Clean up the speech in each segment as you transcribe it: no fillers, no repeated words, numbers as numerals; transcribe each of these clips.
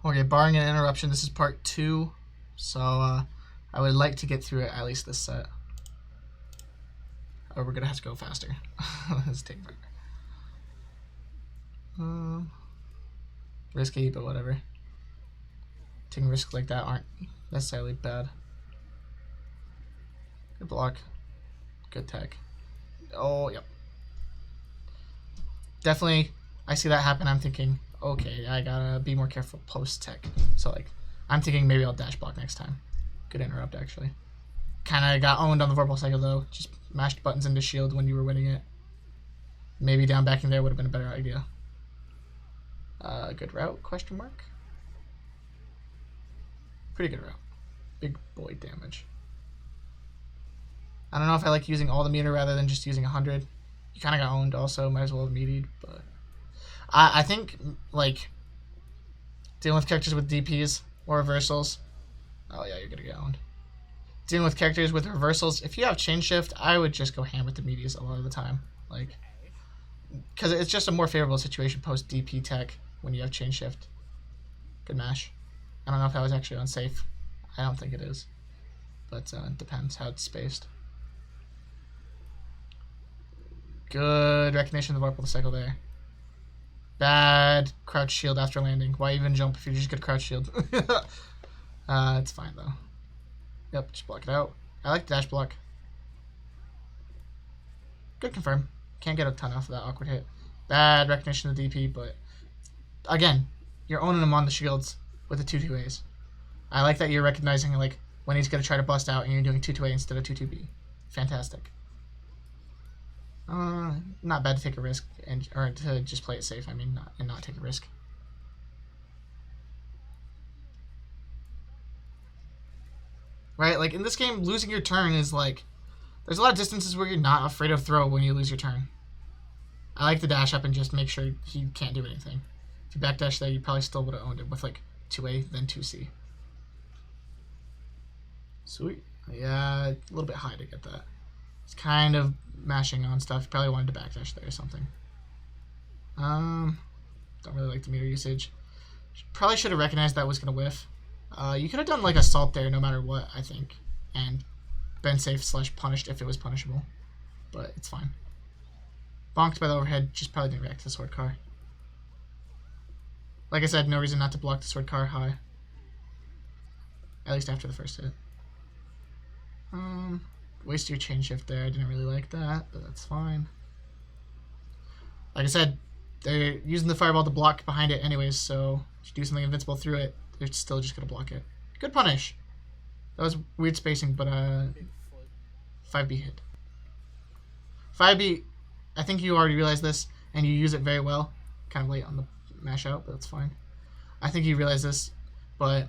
Okay, barring an interruption, this is part 2. So, I would like to get through it, at least this set. Or we're gonna have to go faster. Let's take forever. Risky, but whatever. Taking risks like that aren't necessarily bad. Good block. Good tech. Oh, yep. Definitely, I see that happen. I'm thinking, okay, I gotta be more careful post-tech. So, like, I'm thinking maybe I'll dash block next time. Good interrupt, actually. Kind of got owned on the verbal cycle, though. Just mashed buttons into shield when you were winning it. Maybe down backing there would have been a better idea. Good route, question mark? Pretty good route. Big boy damage. I don't know if I like using all the meter rather than just using 100. You kind of got owned also, might as well have meatied, but... I think, like, dealing with characters with DPs or reversals... Oh yeah, you're gonna get owned. Dealing with characters with reversals, if you have chain shift, I would just go ham with the meteors a lot of the time. Like, because it's just a more favorable situation post DP tech when you have chain shift. Good mash. I don't know if that was actually unsafe. I don't think it is. But it depends how it's spaced. Good recognition of the Vorpal cycle there. Bad crouch shield after landing. Why even jump if you're just good crouch shield? It's fine though. Yep, just block it out. I like the dash block. Good confirm. Can't get a ton off of that awkward hit. Bad recognition of the DP, but again, you're owning him on the shields with the 2-2As. I like that you're recognizing like when he's gonna try to bust out and you're doing 2-2A instead of 2-2B. Fantastic. Not bad to take a risk or to just play it safe. I mean, not take a risk. Right, like in this game, losing your turn is like there's a lot of distances where you're not afraid of throw when you lose your turn. I like to dash up and just make sure he can't do anything. If you backdash there, you probably still would have owned him with like 2A, then 2C. Sweet. Yeah, a little bit high to get that. It's kind of mashing on stuff. Probably wanted to backdash there or something. Don't really like the meter usage. Probably should have recognized that was going to whiff. You could have done like assault there no matter what, I think. And been safe / punished if it was punishable. But it's fine. Bonked by the overhead, just probably didn't react to the sword car. Like I said, no reason not to block the sword car high. At least after the first hit. Waste your chain shift there. I didn't really like that, but that's fine. Like I said, they're using the fireball to block behind it anyways, so if you do something invincible through it, they're still just going to block it. Good punish. That was weird spacing, but 5B hit. 5B, I think you already realized this, and you use it very well. Kind of late on the mash out, but that's fine. I think you realize this, but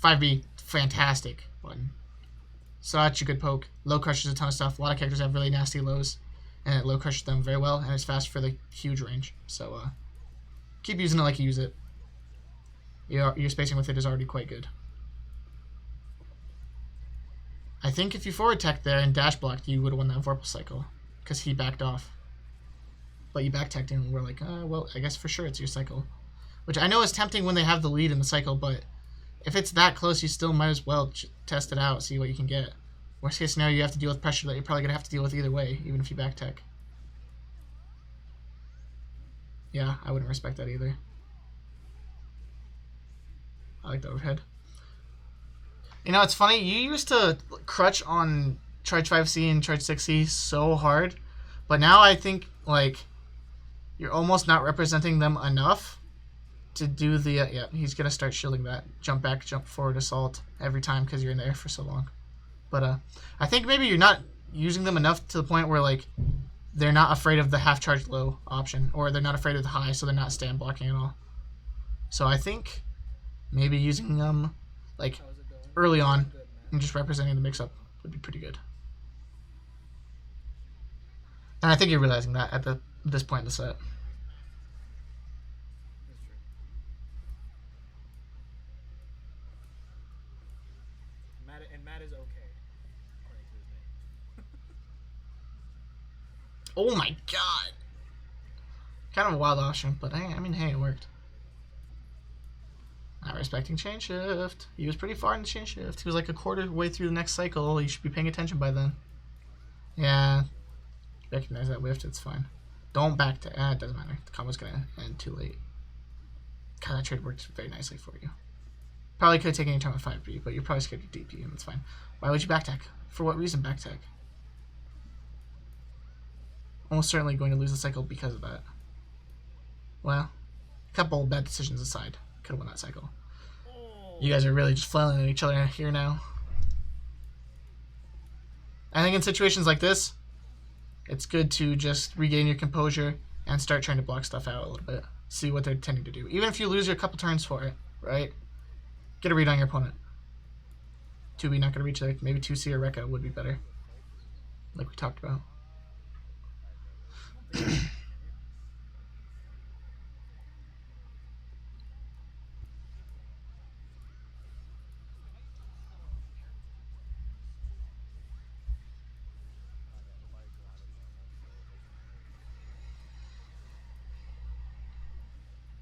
5B, fantastic button. Such a good poke. Low crushes a ton of stuff. A lot of characters have really nasty lows, and it low crushes them very well, and it's fast for the huge range. So keep using it like you use it. Your spacing with it is already quite good. I think if you forward tech there and dash blocked, you would have won that Vorpal cycle, because he backed off. But you back teched and we're like, well, I guess for sure it's your cycle. Which I know is tempting when they have the lead in the cycle, but if it's that close, you still might as well test it out, see what you can get. Worst case scenario, you have to deal with pressure that you're probably going to have to deal with either way, even if you back tech. Yeah, I wouldn't respect that either. I like the overhead. You know, it's funny, you used to crutch on Charge 5C and Charge 6C so hard, but now I think, like, you're almost not representing them enough to do the, yeah, he's going to start shielding that jump back, jump forward assault every time because you're in the air for so long. But I think maybe you're not using them enough to the point where, like, they're not afraid of the half charge low option, or they're not afraid of the high, so they're not stand blocking at all. So I think maybe using them, like, early on and just representing the mix-up would be pretty good. And I think you're realizing that at this point in the set. And Matt is okay, according to his name. Oh my god! Kind of a wild option, but I mean, hey, it worked. Not respecting chain shift. He was pretty far in the chain shift. He was like a quarter way through the next cycle. You should be paying attention by then. Yeah. Recognize that whiffed. It's fine. Don't back to. It doesn't matter. The combo's gonna end too late. God, that trade worked very nicely for you. Probably could have taken your time with 5B, but you're probably scared of DP, and that's fine. Why would you back tech? For what reason back tech? Almost certainly going to lose the cycle because of that. Well, a couple bad decisions aside, could have won that cycle. You guys are really just flailing at each other here now. I think in situations like this, it's good to just regain your composure and start trying to block stuff out a little bit. See what they're tending to do. Even if you lose your couple turns for it, right? Get a read on your opponent. 2B not going to reach there. Maybe 2C or Rekka would be better. Like we talked about.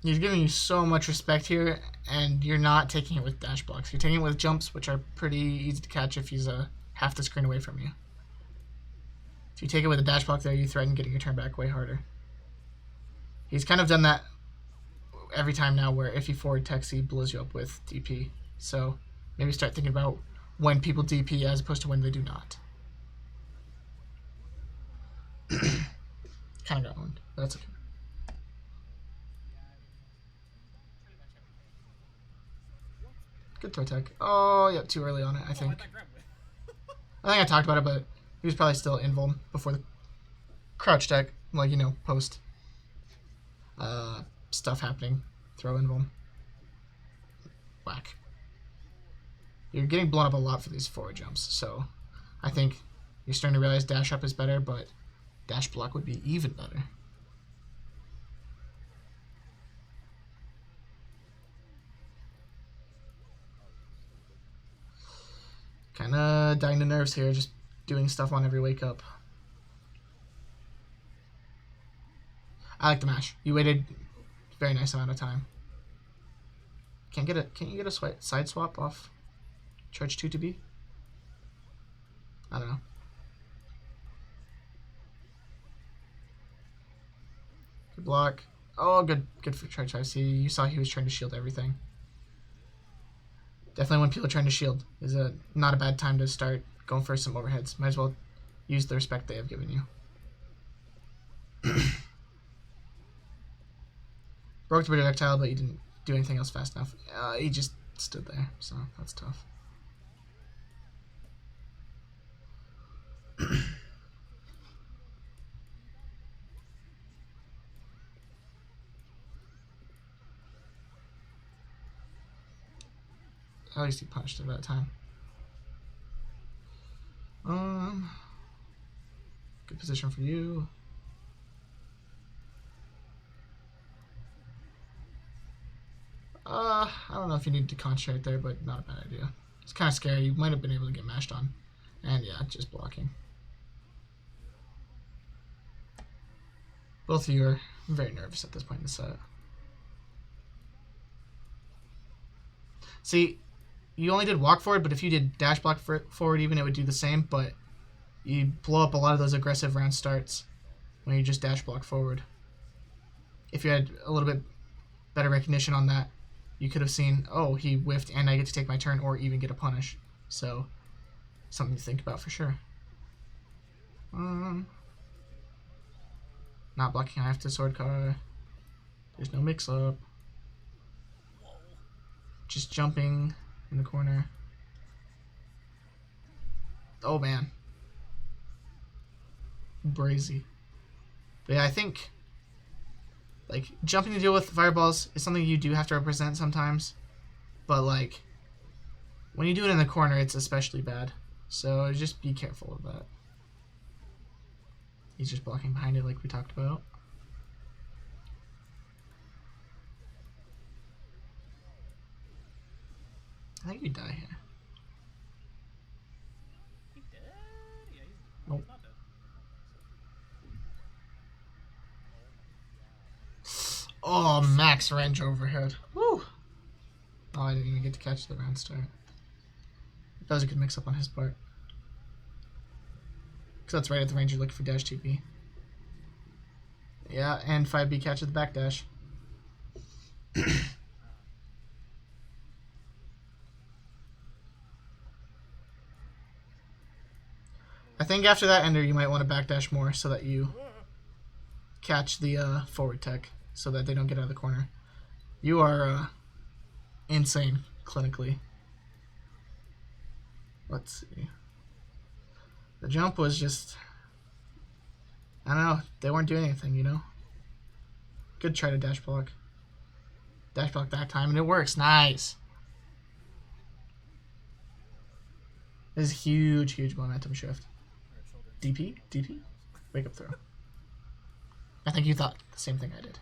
He's giving you so much respect here, and you're not taking it with dash blocks. You're taking it with jumps, which are pretty easy to catch if he's half the screen away from you. If you take it with a dash block there, you threaten getting your turn back way harder. He's kind of done that every time now, where if you forward text, he blows you up with DP. So maybe start thinking about when people DP as opposed to when they do not. Kind of got owned. That's okay. Good throw tech. Oh, yeah, too early on it, I think. I think I talked about it, but he was probably still invuln before the crouch tech, like, you know, post stuff happening. Throw invuln. Whack. You're getting blown up a lot for these forward jumps, so I think you're starting to realize dash up is better, but dash block would be even better. Kind of dying to nerves here, just doing stuff on every wake up. I like the mash. You waited a very nice amount of time. Can't you get a side swap off charge 2 to B? I don't know. Good block. Oh, good for charge 5. See, you saw he was trying to shield everything. Definitely when people are trying to shield is not a bad time to start going for some overheads. Might as well use the respect they have given you. Broke the projectile, but you didn't do anything else fast enough. He just stood there, so that's tough. At least he punched at that time. Good position for you. I don't know if you need to concentrate there, but not a bad idea. It's kind of scary. You might have been able to get mashed on. And yeah, just blocking. Both of you are very nervous at this point in the set. See, you only did walk forward, but if you did dash block forward even, it would do the same, but you blow up a lot of those aggressive round starts when you just dash block forward. If you had a little bit better recognition on that, you could have seen, oh, he whiffed and I get to take my turn or even get a punish. So, something to think about for sure. Not blocking half to sword car. There's no mix up. Just jumping in the corner. Oh man. Brazy. But yeah, I think like jumping to deal with fireballs is something you do have to represent sometimes. But like when you do it in the corner, it's especially bad. So just be careful of that. He's just blocking behind it like we talked about. I think you die here. He dead? Yeah, Nope. he's not dead. Oh, max range overhead. Woo! Oh, I didn't even get to catch the round start. That was a good mix-up on his part. Because that's right at the range you're looking for dash 2B. Yeah, and 5B catches the back dash. I think after that ender, you might want to backdash more so that you catch the forward tech so that they don't get out of the corner. You are insane clinically. Let's see. The jump was just... I don't know. They weren't doing anything, you know? Good try to dash block. Dash block that time, and it works. Nice. This is huge, huge momentum shift. DP? DP? Wake up throw. I think you thought the same thing I did.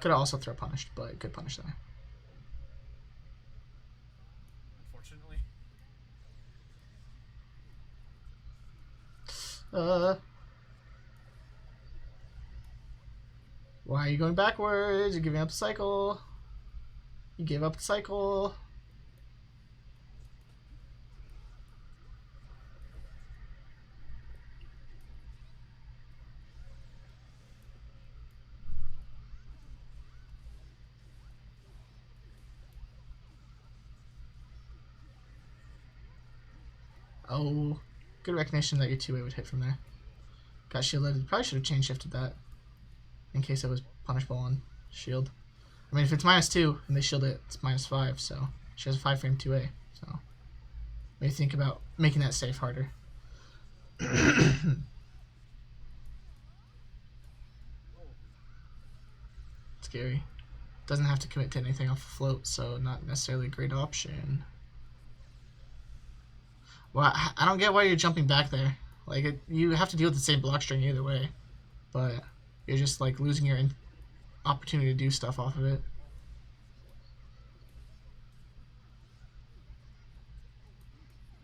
Could have also throw punished, but good punish there. Unfortunately. Why are you going backwards? You're giving up the cycle. You gave up the cycle. Oh, good recognition that your 2A would hit from there. Got shielded. Probably should have chain shifted that in case it was punishable on shield. I mean, if it's -2 and they shield it, it's -5, so she has a 5-frame 2A. So maybe think about making that safe harder. Scary. Doesn't have to commit to anything off the float, so not necessarily a great option. Well, I don't get why you're jumping back there. Like, you have to deal with the same block string either way, but you're just like losing your opportunity to do stuff off of it.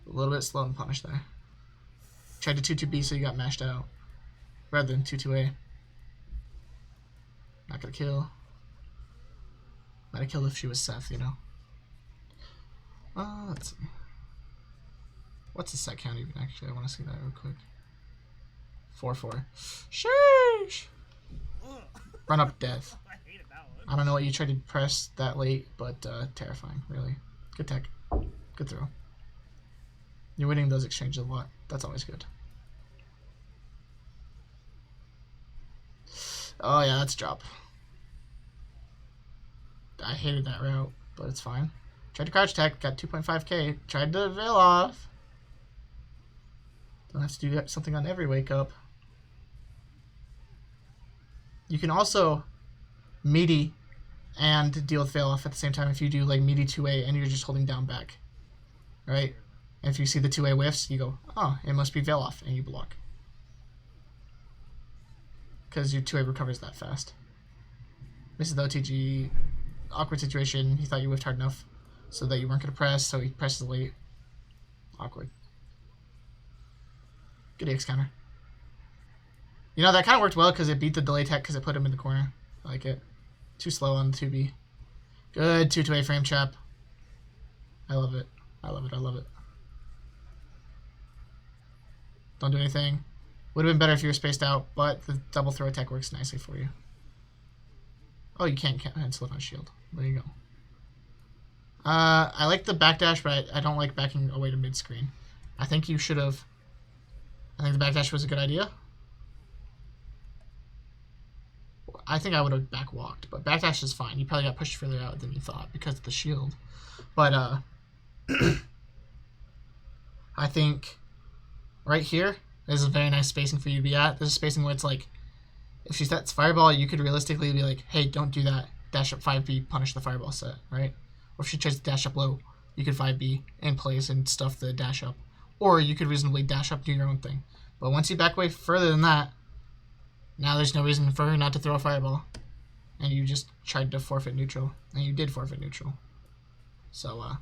A little bit slow and punish there. Tried to 2-2B, so you got mashed out rather than 2-2A. Not gonna kill. Might have killed if she was Seth, you know. Let's see. What's the set count even, actually? I want to see that real quick. 4-4. Sheesh! Run up death. I hated that one. I don't know what you tried to press that late, but terrifying, really. Good tech. Good throw. You're winning those exchanges a lot. That's always good. Oh yeah, that's drop. I hated that route, but it's fine. Tried to crouch tech, got 2.5k. Tried to veil off. Don't have to do something on every wake up. You can also meaty and deal with veil off at the same time if you do like meaty 2A and you're just holding down back. Right? And if you see the 2A whiffs, you go, oh, it must be veil off, and you block. Because your 2A recovers that fast. Misses the OTG. Awkward situation. He thought you whiffed hard enough so that you weren't going to press, so he presses late. Awkward. Good EX counter. You know, that kind of worked well because it beat the delay tech because it put him in the corner. I like it. Too slow on the 2B. Good 2-2A frame trap. I love it. I love it. I love it. Don't do anything. Would have been better if you were spaced out, but the double throw attack works nicely for you. Oh, you can't cancel it on shield. There you go. I like the backdash, but I don't like backing away to mid-screen. I think you should have... I think the backdash was a good idea. I think I would have back-walked, but backdash is fine. You probably got pushed further out than you thought because of the shield. But, I think right here is a very nice spacing for you to be at. This is spacing where it's like, if she sets fireball, you could realistically be like, hey, don't do that. Dash up 5B, punish the fireball set, right? Or if she tries to dash up low, you could 5B in place and stuff the dash up. Or you could reasonably dash up, do your own thing. But once you back away further than that, now there's no reason for her not to throw a fireball. And you just tried to forfeit neutral. And you did forfeit neutral. So,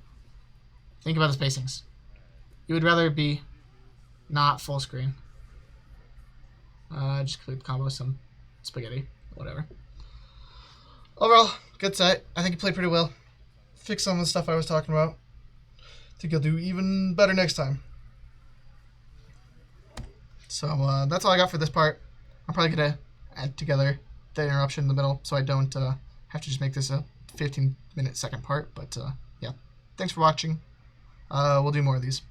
think about the spacings. You would rather be not full screen. Just complete the combo with some spaghetti, whatever. Overall, good set. I think you played pretty well. fix some of the stuff I was talking about. I think he'll do even better next time. So that's all I got for this part. I'm probably going to add together the interruption in the middle so I don't have to just make this a 15-minute second part. But yeah, thanks for watching. We'll do more of these.